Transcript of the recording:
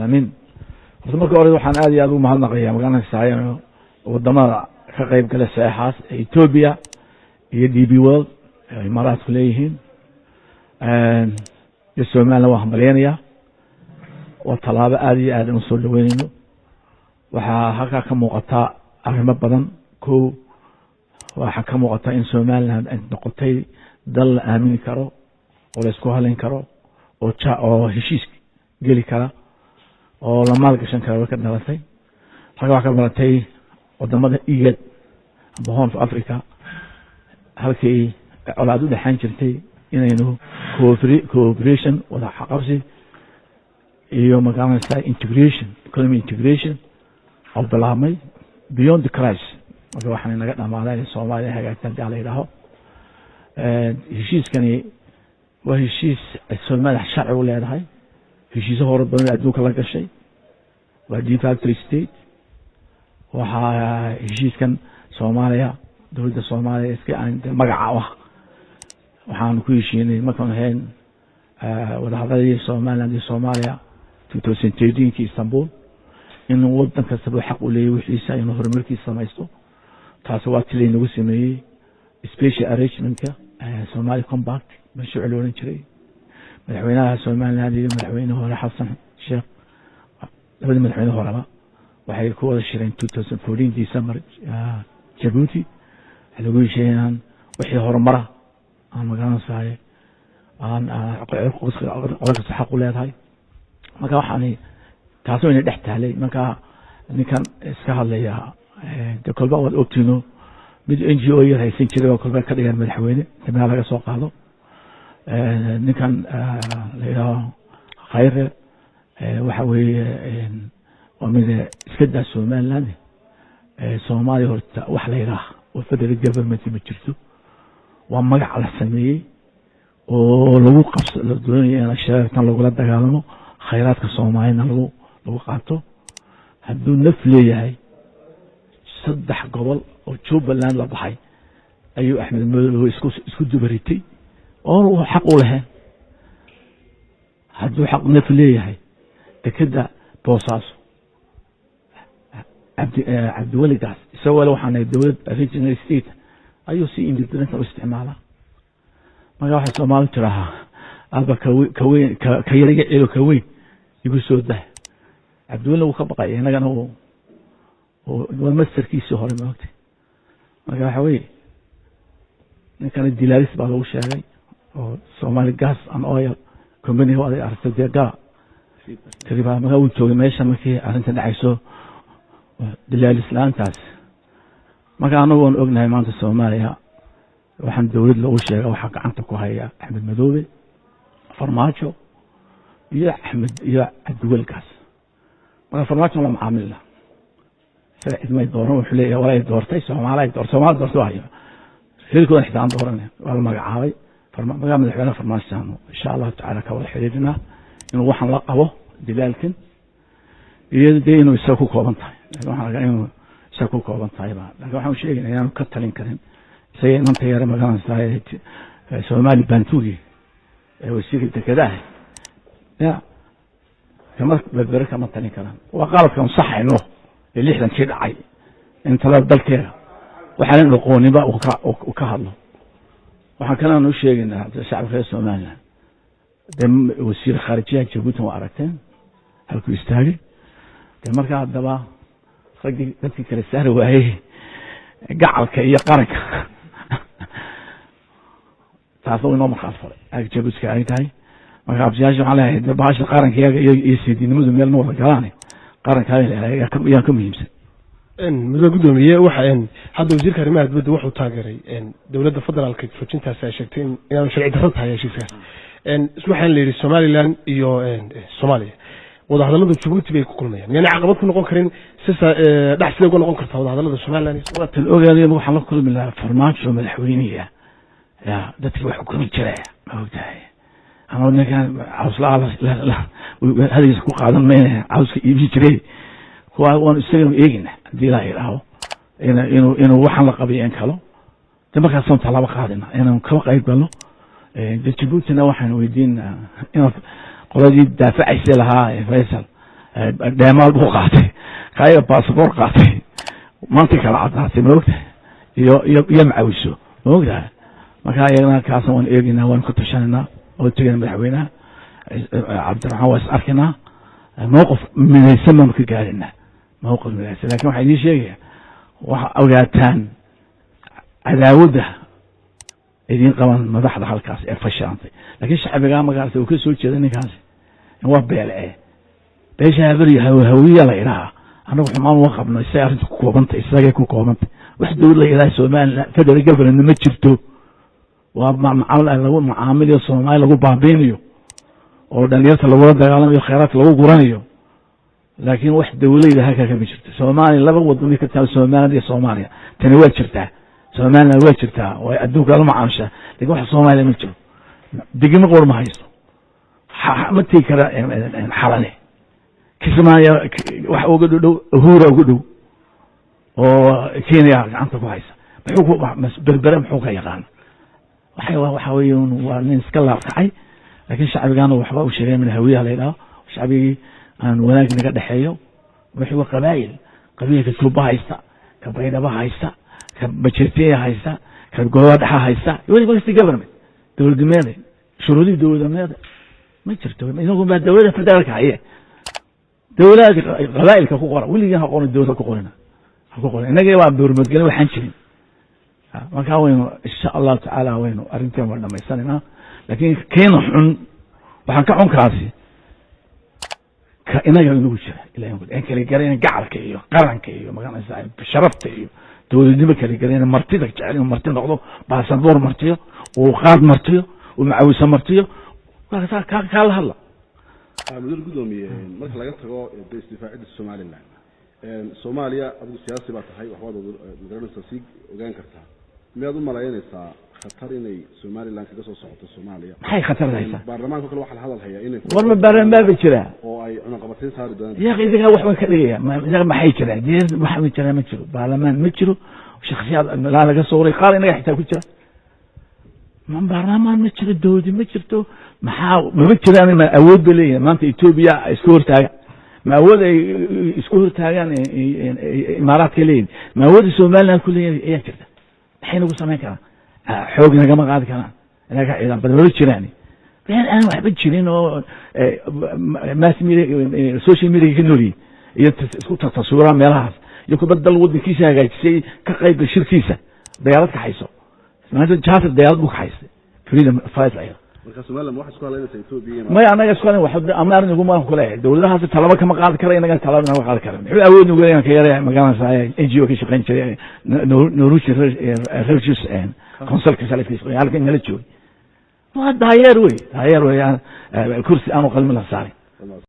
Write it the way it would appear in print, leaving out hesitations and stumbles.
aamin horta marka hore waxaan aad iyo aad ugu mahadnaqayaa magaranaysaa wadamada ka qayb gala saxaas Ethiopia iyo DB World ay imaaraadku leeyihiin iyo Soomaaliya waa hambalyeynaya waa talaabo aad iyo aad u soo dhaweynayno waxaa halka ka muuqata arrimo badan waxaa ka muuqata in Soomaaliland ay noqotay dal la aamini karo oo la isku haleyn karo oo heshiis geli kara oo la maalgashan karo ka dhalatay waxa ka baratay wadamada IGAD amba Horn of Africa halkii colaad u dhaxan jirtay inaynu cooperation wada xaqabsi iyo magaranaysaa integration economic integration oo bilaabmay beyond the crisis marka waxaan naga dhamaaday Soomaaliya hagaagsan daalayraho heshiiskani waa heshiis Soomaaliya sharci u leedahay heshiis hore badan adduunka la gashay waa de facto state waxa heshiiskan Soomaaliya dawladda Soomaaliya iska aan magaca waxaan ku heshiinay markaan ahayn wada hadalada Soomaaliya 2013 ki Istanbul in wadan kasta uu xaq u leeyahay wixiisa inuu horumarkiisa samaysto taas waa tilay nagu sameeyay special arrangement-ka Somali Compact mashruuc loo oran jiray madaxweynaha Soomaaliland iyo madaxweynaha hore Xasan Sheekh labada madaxweyne horeba waxay ku wada shireen 2014 December Djibouti lagu heshiiyeen wixii horumara aan magaranaysaa aan qodob xaq u leedahay marka waxaan taasoo inay dhex taalay marka ninkan iska hadlaya kolba wad ogtino mid NGO yar haysan jiray oo kolba ka dhigan madaxweyne tamam laga soo qaado ninkan leeyahay khayr waxa weeye oo mid iska daa Soomaaliland Soomaaliya horta wax la yiraahdo oo federal government ma jirto waa magac la sameeyay oo lagu qabsado doonayaan shaqada lagu la dagaalamo khayraadka Soomaaliya lagu qaato hadduu naf leeyahay saddex gobol oo Jubaland la baxay ayuu Axmed Madow isku dubaritay oo xaq u lahayn hadduu xaq naf leeyahay dekada Boosaaso عبد الولي قاس سوى له حنا الدولة regional state أيوة سي independent أو استعمالها ما راح الصومال تراها أبا كوين كيرجع له كوين يقول سود ده عبد الولي وخبقة هنا كان هو والمستر كيس هو الموت ما راح وين كان الدلالس بالو شاعي أو الصومال قاس أم أويل كمبني هو هذا أرسل دقة تقريبا ما هو توي ماشى ما في أنت نعيشه دلال الإسلام تاس ما كانوا يقولون أغنى ما أنت الصومالية وحن دولة لو شيء أو حق عنك وهي أحمد مدوبي فرماجو يا أحمد يا الدول كاس ما فرماجو ولا معامل له سعيد ما يدورون حليه ولا يدور تيسو ما لا يدور سومال دور سواهي في الكون إحدى عن دورنا ولا ما قاعي ما قام الحين فرماج سامو إن شاء الله تعالى كول حريرنا إنه وحن لقبه دلالكن يدينه يسوق كوبنتاي waxaan inuu shaqo kooban tahay laakiin waxaan sheegaynaa inaan ka talin karin sayeen inta yar magaranaysaa Soomaali bantuugi wasiirka dekedaha ya kama badbar kama talin karan waa qalabkan sax ah inuu 60 kii dhacay inta la dalkeeda waxaan noqoniba oo ka hadlo waxaan kana u sheegaynaa shacabka Soomaaliland wasiir khaarijiyaha Djibouti waa aragteen halku istaagay marka hadaba ragii dadkii kala saar waayay gacalka iyo qaranka taasoo inoo marxalad ay Djibouti ay tahay marka abjaash waxa leeyahay baasha qaranka iyo siidinimadu meel noo galaanay qaranka ay ka muhiimsan muddo gudoomiye waxa hadda wasiirka arrimaha dibadda wuxuu taageeray dawladda federaalka fujintaas ay sheegtay in sharci darro tahay heshiiskaas waxaan leeyahay Somaliland iyo Soomaaliya wada hadallada Djibouti bay ku kulmayaan yani caqabad ku noqon karin sisa dhaxsii ugu noqon kartaa wada hadallada Somaliland waa tan ogaadeen waxa la kulmi lahaa farmaajo madaxweynaha ya dadkii wax ku jiray ma ogtahay ama ninkan awslaa la hadiis ku qaadan meena awska iibi jiray kuwa waan isaga eegina hadii la yiraahdo inuu waxan la qabiyeen kalo markaas soo talaba qaadina inaan ka qayb galno Djibouti waxaan weydiinaa in qoladii daafacaysay lahaa Faisal dheemaal buu qaatay kaayaga baasboor qaatay maanta kala caddaatay maogtahay iyo macawiso maogtahay marka iyagana kaasna waan eegaynaa waan ku tashanayna oo tegayna madaxweynaha cabdiraxmaan waa is arkaynaa mowqif midaysan baanu ka gaaraynaa mowqif midaysan lakin waxaa idiin sheegaya waxa ogaataan cadaawadda idiin qaban madaxda halkaas ee fashilantay laakiin shacbigaa magaarta uu ka soo jeeda ninkaasi waa beelce beesha habariya hawiya la idhaha anagu xumaan uma qabno isagay arrinta ku koobantay isagay ku koobantay wax dowlad la yidhaha somaliland federal government ma jirto waa lagu macaamiliyo soomaali lagu baabiinayo oo dhalinyarta lagula dagaalamayo khayraadka lagu guranayo laakiin wax dowlayda halkaa kama jirto soomaaliya laba waddan ka taal somaliland iyo soomaaliya tani waa jirtaa somaliland waa jirtaa oo adduunka la macaamishaa lakin wax soomaaliya ma jiro degimo qor ma haysto ma tegi kara xalane kismaayo wax uga dhow huura uga dhow oo kenya gacanta ku haysa berbere muxuu ka yaqaana waxa weeye waa nin iska laabkacay laakiin shacbigaana waxba u sheegay min hawiyaha la yidhaho shacbigii aan wanaag naga dhexeeyo wixii waa qabaa'il qabiilka tuuba haysta ka baydhaba haysta ka bajeetiya haysta ka gobolada dhexa haysta weliba state government dowladnimeeda shuruudii dowladnimeeda ma jirto inagu baa dowladda federaalka haye dowladda qabaa'ilka ku qora weligaa ha qorin dowladda ku qorina ha ku qorin innaga waa burmadgelin waxaan jirin markaa waynu insha allahu tacaala waynu arrinteen waa dhamaysanaynaa laakiin keena xun waxaan ka xunkaasi ka inaga inagu jira ilahay kala garayna gacalka iyo qaranka iyo magaranaysa sharafta iyo dowladnimo kala garayna martida jecel inuu marti noqdo baasaboor martiyo uu qaad martiyo uu macawisa martiyo kaa la hadla mudar gudoomiye marka laga tago isdifaacidda somaliland soomaaliya adigu siyaasi baa tahay waxbaad magaranaysa sii ogaan kartaa miyaad u malaynaysaa khatar inay somaliland kaga soo socoto soomaaliya maxay khatar haysaa baarlamaanka kale waxaa la hadal hayaa inay warma baarlamaan baa jira oo ay cunaqabatayn saari doonaan yaa idiga wax ka dhigaya iyaga maxay jiraan jeer waxa jira ma jiro baarlamaan ma jiro shakhsiyaad la laga soo waray qaar inaga xitaa ku jira ma baarlamaan ma jiro dowlad ma jirto maxaa ma jiraan ma awood bay leeyihiin maanta Ethiopia isku hortaaga ma awood ay isku hortaagaan imaaraadka leeyihiin ma awood Soomaaliland ku leeyihiin ayaa jirta maxay nagu sameyn karaan xoog nagama qaadi karaan inaga ciidan badan jiraan aan waxba jirin oo mass media social media ka nooli iyo isku tasawira meelahaas iyo kubadda waddankiisa hagaajisay ka qayb shirkiisa dayaalad ka hayso maanta jaafar dayaalad buu ka haystay freedom fight ay marka Soomaaliland waxa isku haleynaysa Ethiopia ma anaga isku haleyn waxa amaarin ugu ma kula dawladahaas talaba kama qaadi kara inaga talaba naga qaadi kara wuxuu awood ugu leeyahay ka yaray magaalada NGO ka shaqeyn jiray Noruchi Refugees and consulka salafis halkan nala joogay waa daayeer way kursi aan qalmi la saaray